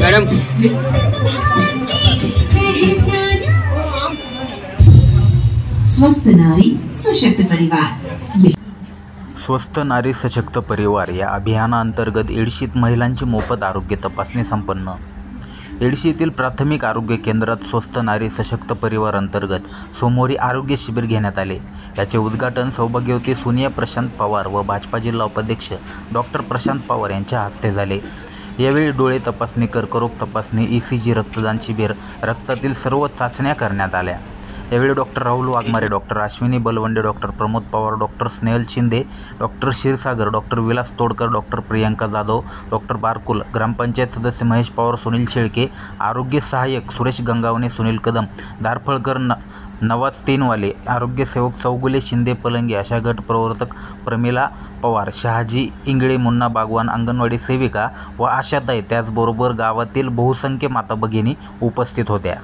Madam स्वस्थ नारी सशक्त परिवार। स्वस्थ नारी सशक्त परिवार या अभियानाअंतर्गत येडशीत महिलांची मोफत आरोग्य तपासणी संपन्न। येडशी येथील प्राथमिक आरोग्य केंद्रात स्वस्थ नारी सशक्त परिवार अंतर्गत सोमवारी आरोग्य शिबिर घेण्यात आले। याचे उद्घाटन सौभाग्यवती सोनिया प्रशांत पवार व भाजपा जिल्हा उपाध्यक्ष डॉक्टर प्रशांत पवार यांच्या हस्ते झाले। यावेळी डोळे तपासणी, कर्करोग तपासणी, ECG, रक्तदान शिबिर, रक्तातील सर्व चाचण्या करण्यात आल्या। यावेळी doctor Rahul Waghmare, doctor Ashwini Balwande, doctor Pramod Pawar, doctor Snehal Shinde, doctor Kshirsagar, doctor Vilas Todkar, doctor Priyanka Jadhav, doctor Barkul, gram panchayat सदस्य महेश पवार, सुनील शेळके, आरोग्य सहाय्यक सुरेश गंगावणे, सुनील कदम, दारफळकर, नवाज तीनवाले, आरोग्य सेवक चौगुले, शिंदे पलंगे, आशा गट प्रवर्तक प्रमिला पवार, शहाजी इंगळे, मुन्ना बागवान, अंगणवाडी सेविका व आशाताई, त्याचबरोबर गावातील बहुसंख्य माता भगिनी उपस्थित होत्या।